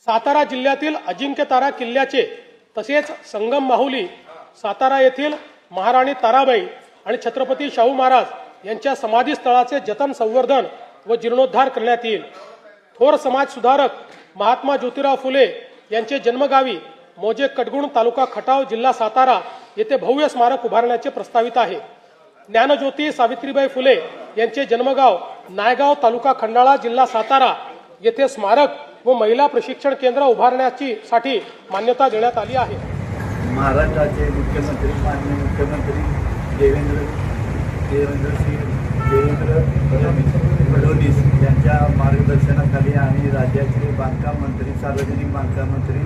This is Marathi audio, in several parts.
सातारा जिल्ह्यातील अजिंक्यतारा किल्ल्याचे तसेच संगम माहुली सातारा येथील महाराणी ताराबाई आणि छत्रपती शाहू महाराज यांच्या समाधीस्थळाचे जतन संवर्धन व जीर्णोद्धार करण्यात येईल। थोर समाज सुधारक महात्मा ज्योतिराव फुले यांचे जन्मगावी मोजे कडगुण तालुका खटाव जिल्हा सातारा येथे भव्य स्मारक उभारण्याचे प्रस्तावित आहे। ज्ञानज्योती सावित्रीबाई फुले यांचे जन्मगाव नायगाव तालुका खंडाळा जिल्हा सातारा येथे स्मारक व महिला प्रशिक्षण केंद्र उभारण्याची साठी मान्यता देण्यात आली आहे। महाराष्ट्राचे मुख्यमंत्री माननीय मुख्यमंत्री देवेंद्र फडणवीस यांच्या मार्गदर्शनाखाली आणि राज्याचे बांधकाम मंत्री सार्वजनिक बांधकाम मंत्री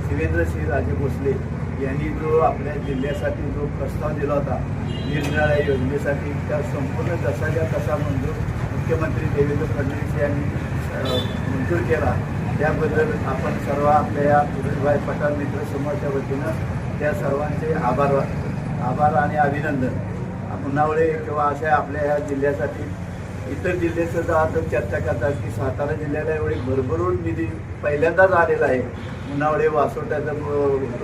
शिवेंद्रसिंहराजे भोसले यांनी जो आपल्या जिल्ह्यासाठी जो प्रस्ताव दिला होता निरनिराळ्या योजनेसाठी, त्या संपूर्ण जसाच्या तसा मंजूर मुख्यमंत्री देवेंद्र फडणवीस यांनी मंजूर केला। त्याबद्दल आपण सर्व आपल्या या सुरेशभाई पठाण मित्र समूहाच्या वतीनं त्या सर्वांचे आभार आणि अभिनंदन। पुन्हावळे किंवा अशा आपल्या या जिल्ह्यासाठी इतर जिल्ह्याचं आता चर्चा करतात की सातारा जिल्ह्याला एवढी भरभरून निधी पहिल्यांदाच आलेला आहे। पुन्हावळे वासोट्याचं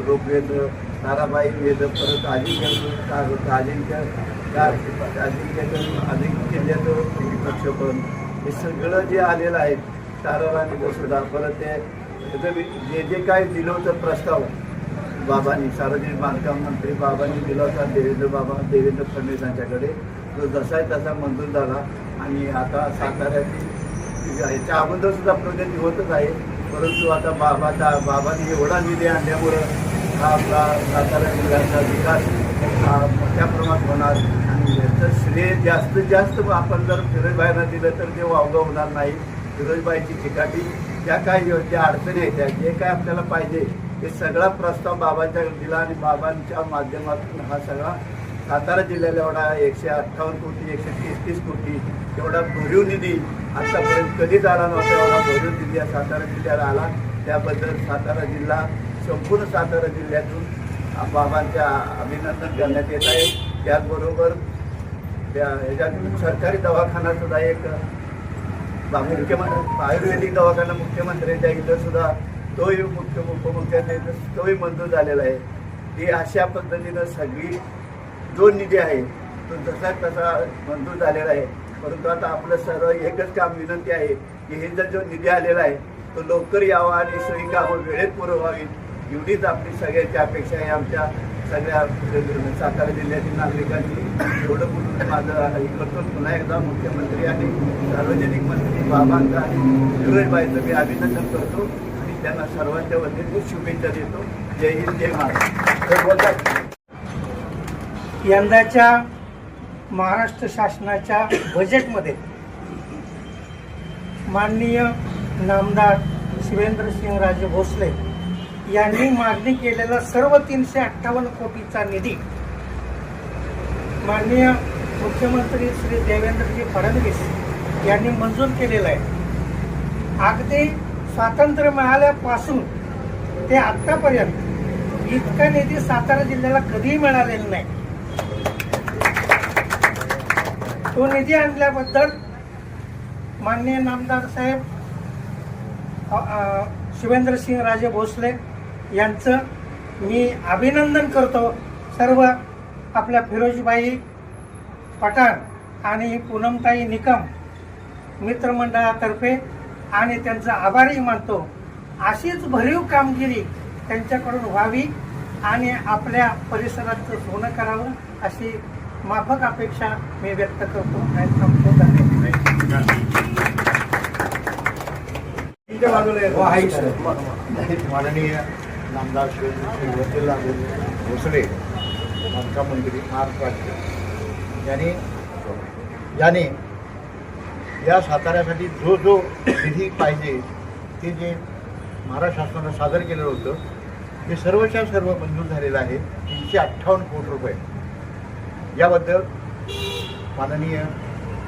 रोपवेचं, ताराबाई वेद, परत अजिंक्य किल्ल्याचं प्रक्षेपण, हे सगळं जे आलेलं आहे ताराला आणि बसोटा, परत ते जे काय दिलं होतं प्रस्ताव बाबांनी, सार्वजनिक बांधकाम मंत्री बाबांनी दिला होता देवेंद्र फडणवीस यांच्याकडे, तो जसा आहे तसा मंजूर झाला आणि आता साताऱ्याची याच्या अगोदर सुद्धा प्रगती होतच आहे। परंतु आता बाबांनी एवढा निधी आणल्यामुळं हा आपला सातारा जिल्ह्याचा विकास हा मोठ्या प्रमाणात होणार आणि याचं श्रेय जास्तीत जास्त आपण जर फिरोजबाईंना दिलं तर ते वावगं होणार नाही। फिरोजबाईची चिकाटी, ज्या काही ज्या अडचणी आहेत, त्या जे काय आपल्याला पाहिजे हे सगळा प्रस्ताव बाबांच्या दिला आणि बाबांच्या माध्यमातून हा सगळा सातारा जिल्ह्याला एवढा 158 कोटी 133 कोटी एवढा भरीव निधी आतापर्यंत कधीच आला नव्हता। एवढा भरीव निधी सातारा जिल्ह्याला आला, त्याबद्दल सातारा जिल्हा संपूर्ण सातारा जिल्ह्यातून बाबांच्या अभिनंदन करण्यात येत आहे। त्याचबरोबर ह्याच्यात सरकारी दवाखाना सुद्धा एक मुख्यमंत्री आयुर्वेदिक दवाखाना मुख्यमंत्र्यांच्या इथं सुद्धा तोही उपमुख्यमंत्र्यांच्या इथं तोही मंजूर झालेला आहे। ही अशा पद्धतीनं सगळी जो निधी आहे तो जसा तसा मंजूर झालेला आहे। परंतु आता आपलं सर्व एकच काम विनंती आहे की हे जर जो निधी आलेला आहे तो लवकर यावा आणि सगळी कामं वेळेत पूर्ण व्हावी, एवढीच आपली सगळ्यांची अपेक्षा आहे। आमच्या सगळ्या सातारा जिल्ह्यातील नागरिकांनी एवढं बोलून माझं हे करतो। पुन्हा एकदा मुख्यमंत्री आणि सार्वजनिक मंत्री बाबांचा आणि फिरोजबाईंचं मी अभिनंदन करतो आणि त्यांना सर्वांच्या वतीने शुभेच्छा देतो। जय हिंद, जय महाराष्ट्र। यंदाच्या महाराष्ट्र शासनाच्या बजेटमध्ये माननीय नामदार शिवेंद्रसिंहराजे भोसले यांनी मागणी केलेला सर्व 358 कोटीचा निधी माननीय मुख्यमंत्री श्री देवेंद्रजी फडणवीस यांनी मंजूर केलेला आहे। अगदी स्वातंत्र्य मिळाल्यापासून ते आतापर्यंत इतका निधी सातारा जिल्ह्याला कधीही मिळालेला नाही। तो निधी आणल्याबद्दल माननीय नामदार साहेब शिवेंद्रसिंहराजे भोसले यांचं मी अभिनंदन करतो। सर्व आपल्या फिरोजबाई पठाण आणि पूनमताई निकम मित्रमंडळातर्फे आणि त्यांचा आभारही मानतो। अशीच भरीव कामगिरी त्यांच्याकडून व्हावी आणि आपल्या परिसराचं सोनं करावं अशी माफक अपेक्षा मी व्यक्त करतो आणि थांबतो। माननीय नामदार शिवेंद्रसिंह भोसले बांधकाम मंत्री महाराष्ट्र यांनी या साताऱ्यासाठी जो निधी पाहिजे ते जे महाराष्ट्र शासनानं सादर केलं होतं ते सर्वच्या सर्व मंजूर झालेलं आहे। 358 कोटी रुपये। याबद्दल माननीय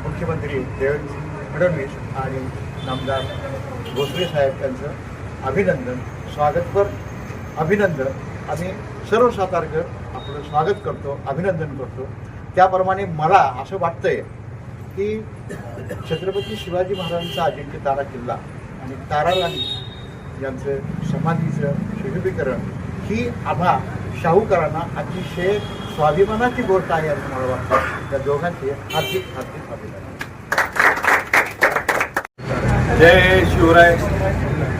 मुख्यमंत्री देवेंद्र फडणवीस आणि नामदार भोसले साहेब यांचं अभिनंदन, स्वागतपर अभिनंदन आम्ही सर्व सातारकर आपलं स्वागत करतो, अभिनंदन करतो। त्याप्रमाणे मला असं वाटतंय की छत्रपती शिवाजी महाराजांचा अजिंक्यतारा किल्ला आणि ताराराणी यांचं समाधीचं सुशोभीकरण ही आभा शाहूकरांना अतिशय स्वाभिमानाची गोष्ट आहे असं मला वाटतं. त्या दोघांचे हार्दिक हार्दिक अभिनंदन. जय शिवराय.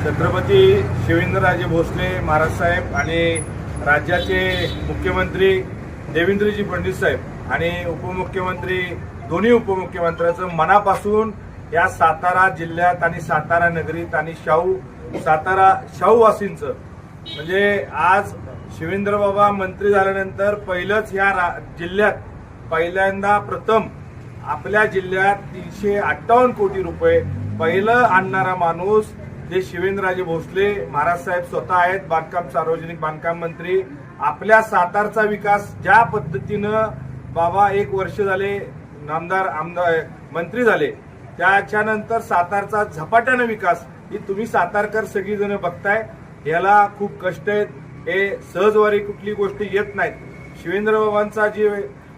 छत्रपती शिवेंद्रराजे भोसले महाराज साहेब आणि राज्याचे मुख्यमंत्री देवेंद्रजी फडणवीस साहेब आणि उपमुख्यमंत्री दोन्ही उपमुख्यमंत्र्यांचं मनापासून या सातारा जिल्ह्यात आणि सातारा नगरीत आणि सातारा शाहूवासींचं म्हणजे आज शिवेंद्रबाबा मंत्री झाल्यानंतर पहिलंच या जिल्ह्यात पहिल्यांदा प्रथम आपल्या जिल्ह्यात 358 कोटी रुपये पहिलं आणणारा माणूस जे शिवेंद्रराजे भोसले महाराज साहेब स्वतः आहेत. बांधकाम सार्वजनिक बांधकाम मंत्री. आपल्या सातारचा विकास ज्या पद्धतीनं बाबा 1 वर्ष झाले आमदार मंत्री झाले त्याच्यानंतर सातारचा झपाट्यानं विकास ही तुम्ही सातारकर सगळीजण बघताय. याला खूप कष्ट आहेत. हे सहजवारी कुठली गोष्ट येत नाहीत. शिवेंद्रबाबांचा जे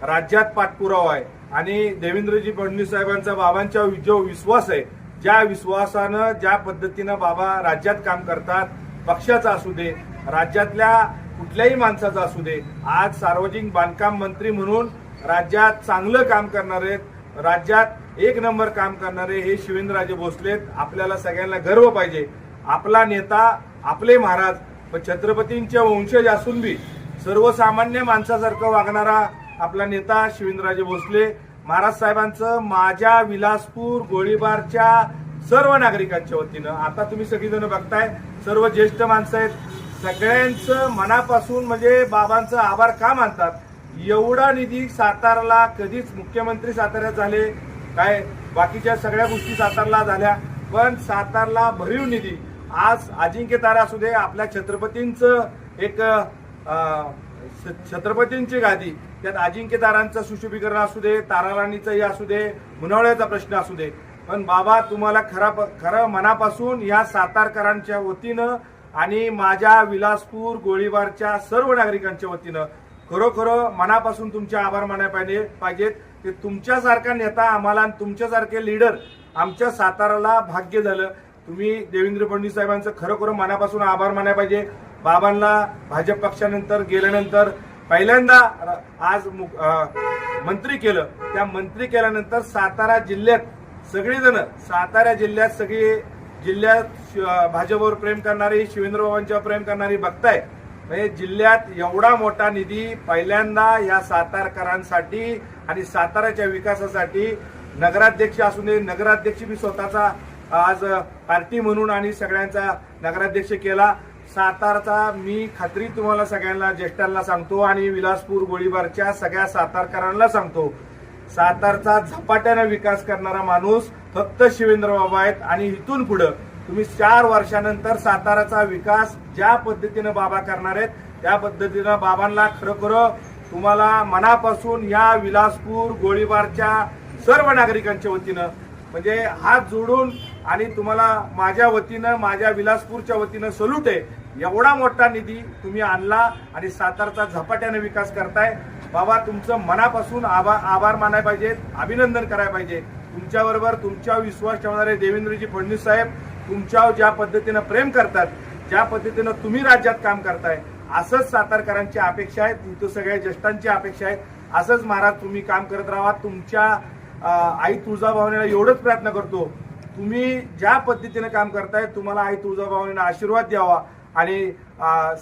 राज्यात पाठपुरावा आहे आणि देवेंद्रजी फडणवीस साहेबांचा बाबांच्या जो विश्वास आहे ज्या विश्वासानं ज्या पद्धतीनं बाबा राज्यात काम करतात पक्षाचा असू दे राज्यातल्या कुठल्याही माणसाचा असू दे आज सार्वजनिक बांधकाम मंत्री म्हणून राज्यात चांगलं काम करणारे राज्यात 1 नंबर काम करणारे हे शिवेंद्रराजे भोसलेत. आपल्याला सगळ्यांना गर्व पाहिजे. आपला नेता आपले महाराज पण छत्रपतींचे वंशज असून बी सर्वसामान्य माणसासारखं वागणारा आपला नेता शिवेंद्रराजे भोसले महाराज साहेबांचं माझ्या विलासपूर गोळीबारच्या सर्व नागरिकांच्या वतीनं आता तुम्ही सगळीजण बघताय सर्व ज्येष्ठ माणसं आहेत सगळ्यांचं मनापासून म्हणजे बाबांचं आभार का मानतात. एवढा निधी सातारला कधीच मुख्यमंत्री साताऱ्यात झाले काय बाकीच्या सगळ्या गोष्टी सातारला झाल्या पण सातारला भरीव निधी आज अजिंक्य तारा असू दे आपल्या छत्रपतींचं एक छत्रपतींची गादी त्यात अजिंक्य तारांचं सुशोभीकरण असू दे ताराराणीचंही असू दे मुनावळ्याचा प्रश्न असू दे पण बाबा तुम्हाला खरं मनापासून या सातारकरांच्या वतीनं आणि माझ्या विलासपूर गोळीबारच्या सर्व नागरिकांच्या वतीनं खरोखर मनापासून तुमचे आभार मानायला पाहिजेत की तुमच्यासारखा नेता आम्हाला आणि तुमच्यासारखे लीडर आमच्या साताराला भाग्य झालं. तुम्ही देवेंद्र फडणवीस साहेबांचं खरोखर मनापासून आभार मानायला पाहिजे. बाबांना भाजप पक्षानंतर गेल्यानंतर पहिल्यांदा आज मंत्री केलं. त्या मंत्री केल्यानंतर सातारा जिल्ह्यात सगळेजण सातारा जिल्ह्यात सगळी जिल्ह्यात भाजपवर प्रेम करणारी शिवेंद्रबाबांच्यावर प्रेम करणारी बघताय. म्हणजे जिल्ह्यात एवढा मोठा निधी पहिल्यांदा या सातारकरांसाठी आणि साताराच्या विकासासाठी नगराध्यक्ष असू दे नगराध्यक्ष बी स्वतःचा आज पार्टी म्हणून आणि सगळ्यांचा नगराध्यक्ष केला. सातारचा मी खात्री तुम्हाला सगळ्यांना ज्येष्ठांना सांगतो आणि विलासपूर गोळीबारच्या सगळ्या सातारकरांना सांगतो सातारचा झपाट्याने विकास करणारा माणूस फक्त शिवेंद्रबाबा आहेत आणि इथून पुढे तुम्ही 4 वर्षानंतर साताराचा विकास ज्या पद्धतीने बाबा करणार आहेत त्या पद्धतीनं बाबांना खरोखर तुम्हाला मनापासून या विलासपूर गोळीबारच्या सर्व नागरिकांच्या वतीनं म्हणजे हात जोडून आणि तुम्हाला माझ्या वतीनं माझ्या विलासपूरच्या वतीनं सल्यूट आहे. एवढा मोठा निधी तुम्ही आणला आणि सातारचा झपाट्याने विकास करताय. बाबा तुमचं मनापासून आभार मानायला पाहिजेत अभिनंदन करायला पाहिजे. तुमच्याबरोबर तुमच्या विश्वास ठेवणारे देवेंद्रजी फडणवीस साहेब तुमच्यावर ज्या पद्धतीनं प्रेम करतात ज्या पद्धतीनं तुम्ही राज्यात काम करताय असंच सातारकरांची अपेक्षा आहे. इथं सगळ्या ज्येष्ठांची अपेक्षा आहे. असंच महाराज तुम्ही काम करत राहा. तुमच्या आई तुळजाभवानीला एवढंच प्रयत्न करतो तुम्ही ज्या पद्धतीने काम करताय तुम्हाला आई तुळजाभवानीला आशीर्वाद द्यावा आणि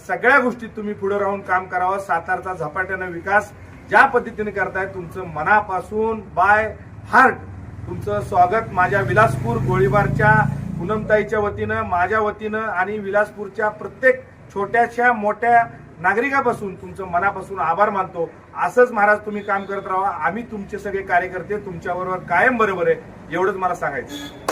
सगळ्या गोष्टीत तुम्ही पुढे राहून काम करावं. सातारचा झपाट्याने विकास ज्या पद्धतीने करताय तुमचं मनापासून बाय हार्ट तुमचं स्वागत माझ्या विलासपूर गोळीबारच्या पूनमताईच्या वतीनं माझ्या वतीनं आणि विलासपूरच्या प्रत्येक छोट्याशा मोठ्या नागरिकापासून तुमचं मनापासून आभार मानतो. असंच महाराज तुम्ही काम करत राहा. आम्ही तुमचे सगळे कार्यकर्ते तुमच्याबरोबर कायम बरोबर आहे एवढंच मला सांगायचं.